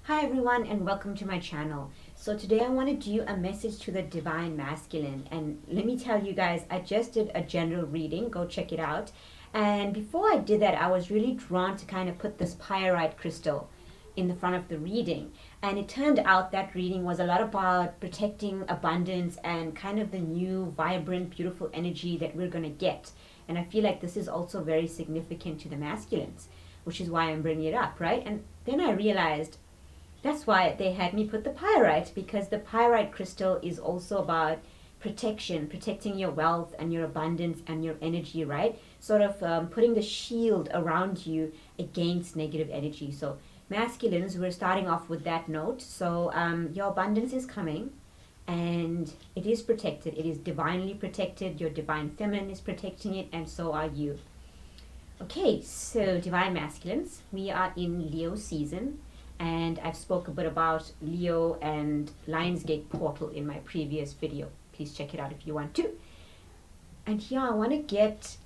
Hi everyone and welcome to my channel. So today I want to do a message to the Divine Masculine, and let me tell you guys, I just did a general reading, go check it out. And before I did that, I was really drawn to kind of put this pyrite crystal in the front of the reading, and it turned out that reading was a lot about protecting abundance and kind of the new vibrant beautiful energy that we're going to get. And I feel like this is also very significant to the masculines, which is why I'm bringing it up, right? And then I realized that's why they had me put the pyrite, because the pyrite crystal is also about protection, protecting your wealth and your abundance and your energy, right? Sort of putting the shield around you against negative energy. So masculines, we're starting off with that note. So your abundance is coming and it is protected. It is divinely protected. Your divine feminine is protecting it, and so are you. Okay, so divine masculines, we are in Leo season, and I've spoke a bit about Leo and Lionsgate portal in my previous video. Please check it out if you want to. And yeah, I want to get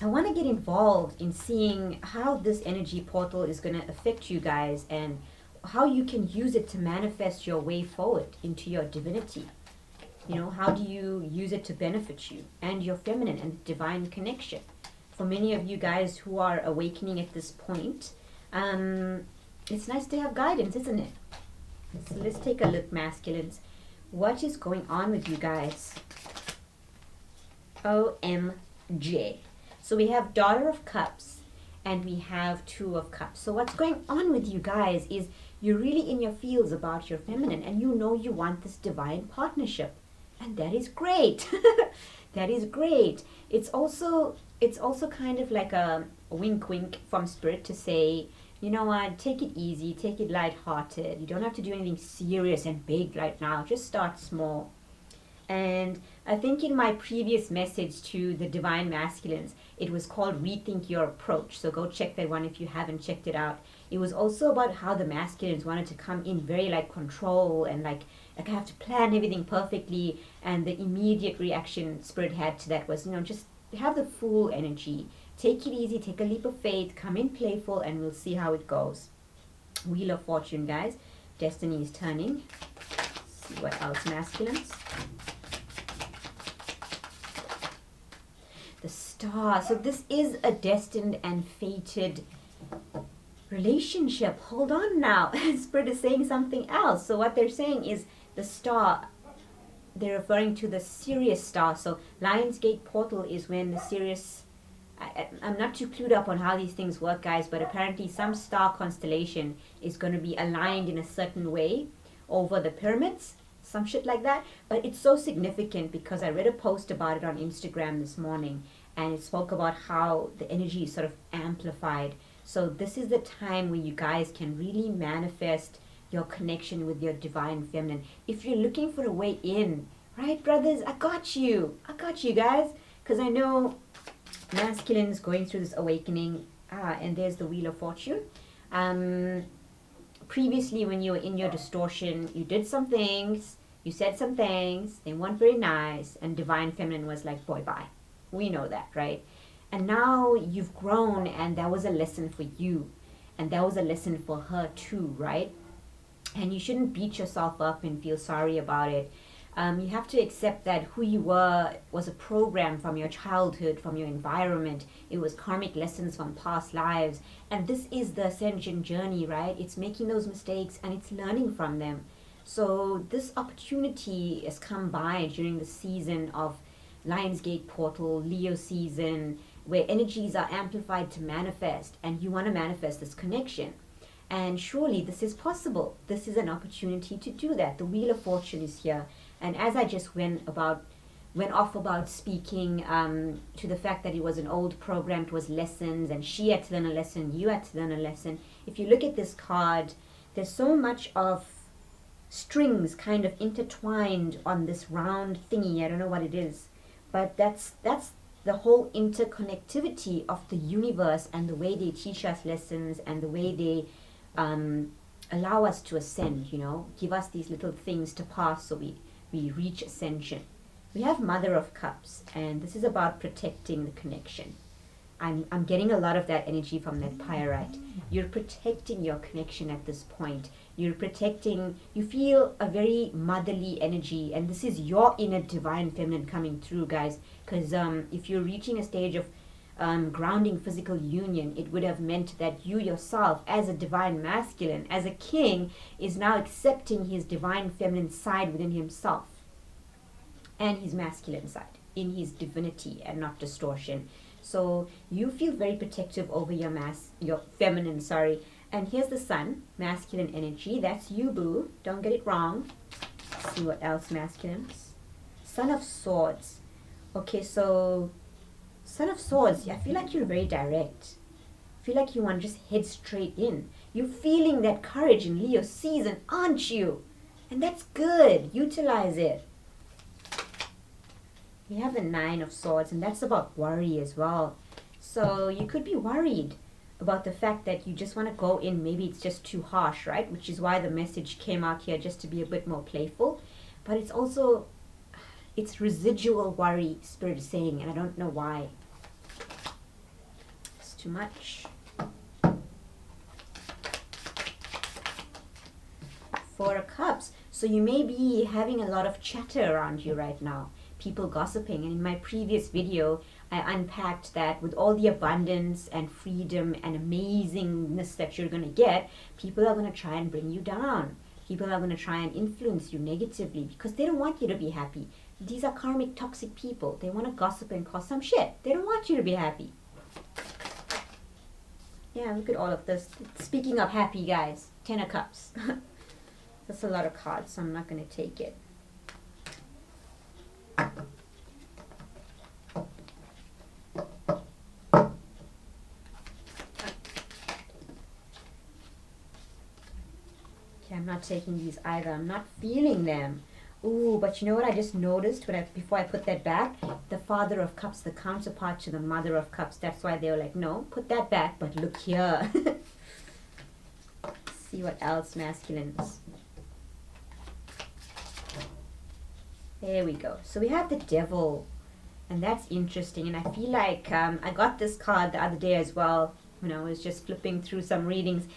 involved in seeing how this energy portal is going to affect you guys and how you can use it to manifest your way forward into your divinity. You know, how do you use it to benefit you and your feminine and divine connection? For many of you guys who are awakening at this point, it's nice to have guidance, isn't it? So let's take a look, masculines. What is going on with you guys? OMG. So we have Daughter of Cups and we have Two of Cups. So what's going on with you guys is you're really in your feels about your feminine, and you know you want this divine partnership. And that is great. That is great. It's also kind of like a wink wink from spirit to say, you know what, take it easy, take it lighthearted. You don't have to do anything serious and big right now. Just start small. And I think in my previous message to the divine masculines, it was called Rethink Your Approach. So go check that one if you haven't checked it out. It was also about how the masculines wanted to come in very like control and like I have to plan everything perfectly. And the immediate reaction spirit had to that was, just have the full energy. Take it easy, take a leap of faith, come in playful, and we'll see how it goes. Wheel of Fortune, guys. Destiny is turning. Let's see what else, masculines. The Star. So this is a destined and fated relationship. Hold on now. Spirit is saying something else. So what they're saying is the Star, they're referring to the Sirius star. So Lionsgate portal is when the Sirius, I'm not too clued up on how these things work, guys, but apparently some star constellation is going to be aligned in a certain way over the pyramids, some shit like that. But it's so significant because I read a post about it on Instagram this morning, and it spoke about how the energy is sort of amplified. So this is the time when you guys can really manifest your connection with your divine feminine. If you're looking for a way in, right, brothers, I got you guys, because I know masculines going through this awakening. And there's the Wheel of Fortune. Previously, when you were in your distortion, you did some things, you said some things, they weren't very nice, and divine feminine was like, boy, bye. We know that, right? And now you've grown, and that was a lesson for you, and that was a lesson for her too, right? And you shouldn't beat yourself up and feel sorry about it. You have to accept that who you were was a program from your childhood, from your environment. It was karmic lessons from past lives. And this is the ascension journey, right? It's making those mistakes and it's learning from them. So this opportunity has come by during the season of Lionsgate portal, Leo season, where energies are amplified to manifest, and you want to manifest this connection. And surely this is possible. This is an opportunity to do that. The Wheel of Fortune is here. And as I just went off about speaking to the fact that it was an old program, it was lessons, and she had to learn a lesson, you had to learn a lesson. If you look at this card, there's so much of strings kind of intertwined on this round thingy. I don't know what it is. But that's the whole interconnectivity of the universe and the way they teach us lessons and the way they allow us to ascend, give us these little things to pass so we reach ascension. We have Mother of Cups, and this is about protecting the connection. I'm getting a lot of that energy from that pyrite. You're protecting your connection at this point. You're protecting, you feel a very motherly energy, and this is your inner divine feminine coming through, guys. Because if you're reaching a stage of grounding physical union, it would have meant that you yourself, as a divine masculine, as a king, is now accepting his divine feminine side within himself and his masculine side in his divinity and not distortion. So you feel very protective over your feminine, sorry. And here's the sun, masculine energy. That's you, boo. Don't get it wrong. Let's see what else, masculines. Son of Swords. Okay, so Son of Swords, I feel like you're very direct. I feel like you want to just head straight in. You're feeling that courage in Leo season, aren't you? And that's good. Utilize it. We have the Nine of Swords, and that's about worry as well. So you could be worried about the fact that you just want to go in. Maybe it's just too harsh, right? Which is why the message came out here, just to be a bit more playful. But it's also, it's residual worry, Spirit is saying, and I don't know why. It's too much. Four of Cups. So you may be having a lot of chatter around you right now. People gossiping. And in my previous video, I unpacked that with all the abundance and freedom and amazingness that you're going to get, people are going to try and bring you down. People are going to try and influence you negatively because they don't want you to be happy. These are karmic toxic people. They want to gossip and cause some shit. They don't want you to be happy. Yeah, look at all of this. Speaking of happy, guys, 10 of Cups. That's a lot of cards, so I'm not going to take it. Okay, I'm not taking these either. I'm not feeling them. Ooh, but you know what I just noticed before I put that back? The Father of Cups, the counterpart to the Mother of Cups. That's why they were like, no, put that back, but look here. See what else, masculines. There we go. So we have the Devil, and that's interesting. And I feel like I got this card the other day as well when I was just flipping through some readings.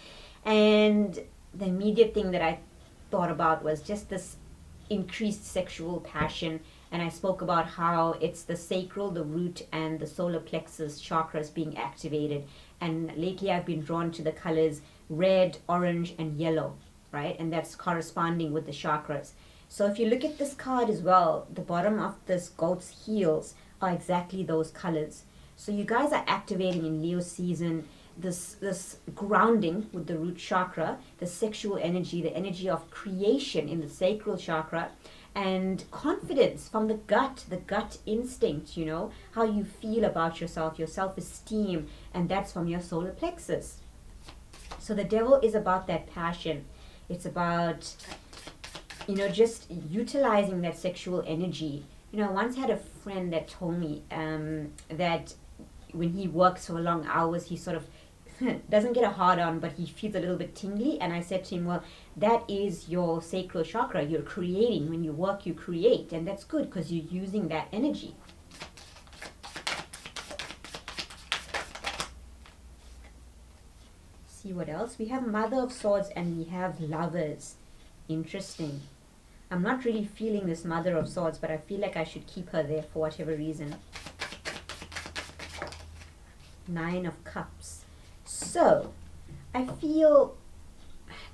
And the immediate thing that I thought about was just this increased sexual passion. And I spoke about how it's the sacral, the root, and the solar plexus chakras being activated. And lately I've been drawn to the colors red, orange, and yellow, right? And that's corresponding with the chakras. So if you look at this card as well, the bottom of this goat's heels are exactly those colors. So you guys are activating in Leo season this grounding with the root chakra, the sexual energy, the energy of creation in the sacral chakra, and confidence from the gut instinct, you know, how you feel about yourself, your self-esteem, and that's from your solar plexus. So the Devil is about that passion. It's about, you know, just utilizing that sexual energy. You know, I once had a friend that told me that when he works for long hours, he sort of doesn't get a hard on, but he feels a little bit tingly. And I said to him, well, that is your sacral chakra. You're creating. When you work, you create. And that's good because you're using that energy. See what else? We have Mother of Swords and we have Lovers. Interesting. I'm not really feeling this Mother of Swords, but I feel like I should keep her there for whatever reason. Nine of Cups. So, I feel,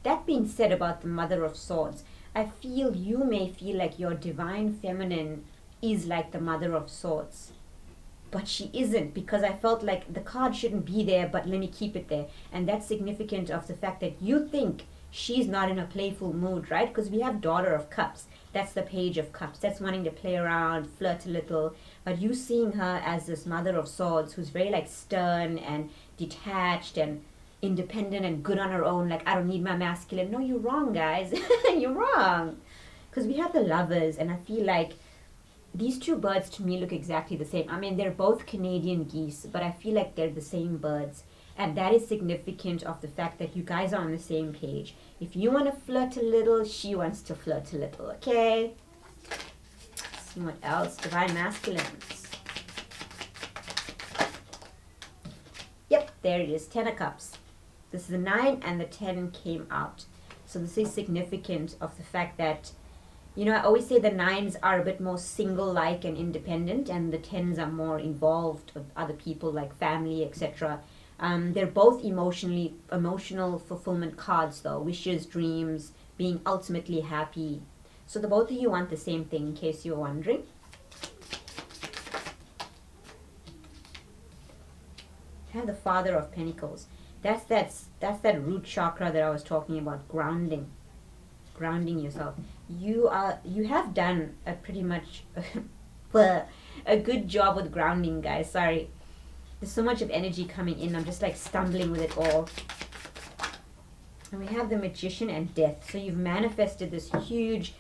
that being said about the Mother of Swords, I feel you may feel like your divine feminine is like the Mother of Swords. But she isn't, because I felt like the card shouldn't be there, but let me keep it there. And that's significant of the fact that you think she's not in a playful mood, right? Because we have Daughter of Cups. That's the Page of Cups. That's wanting to play around, flirt a little. But you seeing her as this Mother of Swords who's very like stern and detached and independent and good on her own. Like, I don't need my masculine. No, you're wrong, guys. You're wrong. Because we have the Lovers, and I feel like these two birds to me look exactly the same. I mean, they're both Canadian geese, but I feel like they're the same birds. And that is significant of the fact that you guys are on the same page. If you want to flirt a little, she wants to flirt a little, okay? Let's see what else. Divine masculines. There it is, 10 of Cups. This is the 9 and the 10 came out. So this is significant of the fact that, I always say the 9s are a bit more single-like and independent, and the 10s are more involved with other people like family, etc. They're both emotional fulfillment cards though. Wishes, dreams, being ultimately happy. So the both of you want the same thing, in case you're wondering. And the Father of Pentacles. That's that root chakra that I was talking about, grounding yourself. You have done a pretty much a good job with grounding, guys. Sorry, there's so much of energy coming in. I'm just like stumbling with it all. And we have the Magician and Death. So you've manifested this huge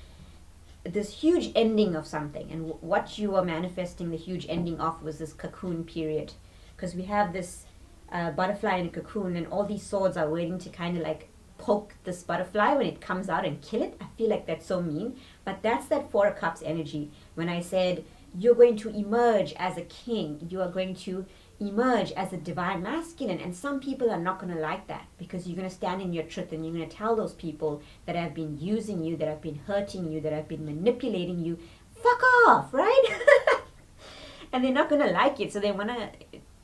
ending of something, and what you were manifesting the huge ending of was this cocoon period, because we have this butterfly in a cocoon, and all these swords are waiting to kind of like poke this butterfly when it comes out and kill it. I feel like that's so mean, but that's that 4 of Cups energy. When I said you're going to emerge as a king, you are going to emerge as a divine masculine, and some people are not going to like that, because you're going to stand in your truth and you're going to tell those people that have been using you, that have been hurting you, that have been manipulating you, fuck off, right? And they're not going to like it, so they want to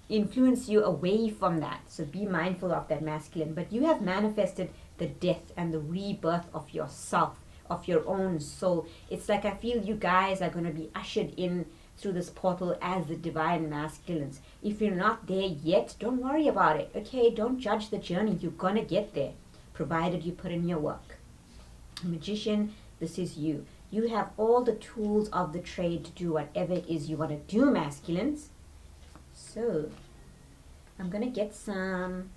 influence you away from that. So be mindful of that masculine. But you have manifested the death and the rebirth of yourself, of your own soul. It's like I feel you guys are going to be ushered in through this portal as the divine masculines. If you're not there yet, don't worry about it, okay? Don't judge the journey. You're going to get there, provided you put in your work. Magician, this is you. You have all the tools of the trade to do whatever it is you want to do, masculines. So, I'm going to get some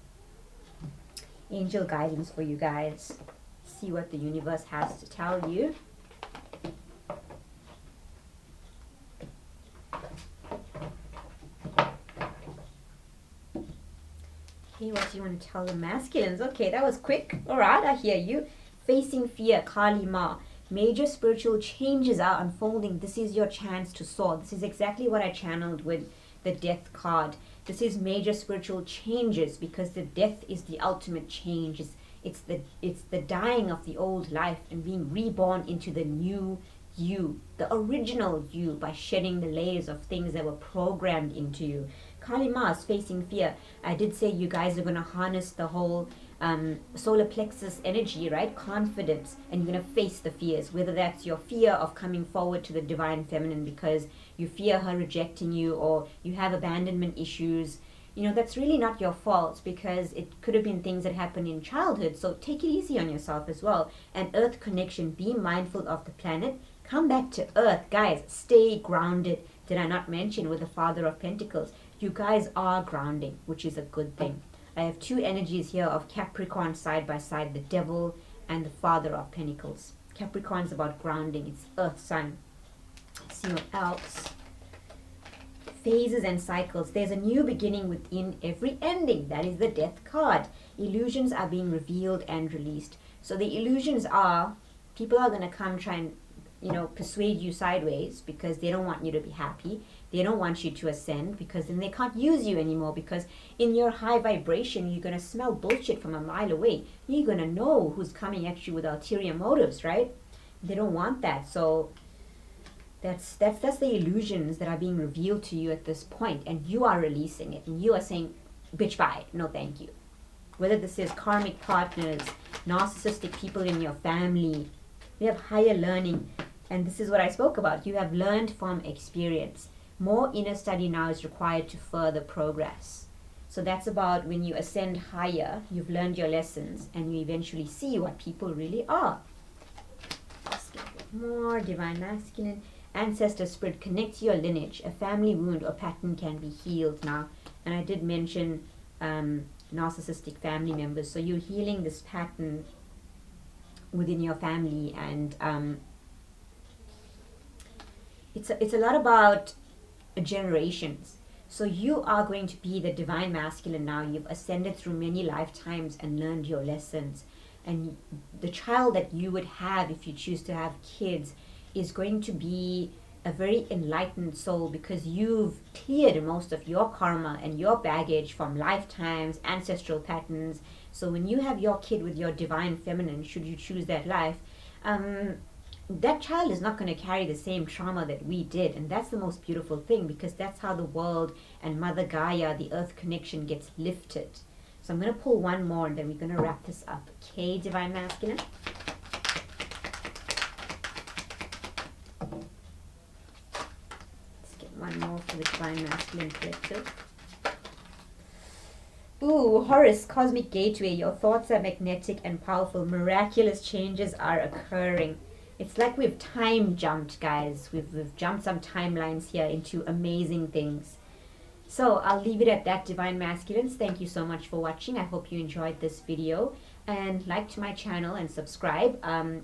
angel guidance for you guys. See what the universe has to tell you. Okay, what do you want to tell the masculines? Okay, that was quick. All right, I hear you. Facing fear, Kali Ma. Major spiritual changes are unfolding. This is your chance to soar. This is exactly what I channeled with the Death card. This is major spiritual changes, because the death is the ultimate change. It's the dying of the old life and being reborn into the new you, the original you, by shedding the layers of things that were programmed into you. Kali Ma is facing fear. I did say you guys are going to harness the whole solar plexus energy, right? Confidence, and you're going to face the fears, whether that's your fear of coming forward to the divine feminine because you fear her rejecting you, or you have abandonment issues. That's really not your fault, because it could have been things that happened in childhood. So take it easy on yourself as well. And earth connection, be mindful of the planet. Come back to earth, guys. Stay grounded. Did I not mention with the Father of Pentacles? You guys are grounding, which is a good thing. I have 2 energies here of Capricorn side by side, the Devil and the Father of Pentacles. Capricorn's about grounding. It's earth sign. Let's see what else. Phases and cycles. There's a new beginning within every ending. That is the Death card. Illusions are being revealed and released. So the illusions are, people are going to come try and persuade you sideways, because they don't want you to be happy. They don't want you to ascend, because then they can't use you anymore, because in your high vibration, you're going to smell bullshit from a mile away. You're going to know who's coming at you with ulterior motives, right? They don't want that. So that's the illusions that are being revealed to you at this point, and you are releasing it, and you are saying, bitch, bye, no thank you. Whether this is karmic partners, narcissistic people in your family, we have higher learning. And this is what I spoke about. You have learned from experience. More inner study now is required to further progress. So that's about when you ascend higher, you've learned your lessons, and you eventually see what people really are. Let's get a bit more. Divine Masculine. Ancestor Spirit, connect to your lineage. A family wound or pattern can be healed now. And I did mention narcissistic family members. So you're healing this pattern within your family, and it's a lot about generations. So you are going to be the divine masculine now. You've ascended through many lifetimes and learned your lessons, and the child that you would have, if you choose to have kids, is going to be a very enlightened soul because you've cleared most of your karma and your baggage from lifetimes, ancestral patterns. So when you have your kid with your divine feminine, should you choose that life, that child is not going to carry the same trauma that we did. And that's the most beautiful thing, because that's how the world and Mother Gaia, the earth connection, gets lifted. So I'm going to pull one more and then we're going to wrap this up. Okay, Divine Masculine. Let's get one more for the Divine Masculine Collective. Ooh, Horus, Cosmic Gateway. Your thoughts are magnetic and powerful. Miraculous changes are occurring. It's like we've time jumped, guys. We've jumped some timelines here into amazing things. So I'll leave it at that, Divine Masculines. Thank you so much for watching. I hope you enjoyed this video. And like to my channel and subscribe.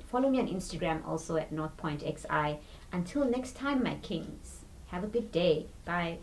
Follow me on Instagram also at NorthPointXI. Until next time, my kings. Have a good day. Bye.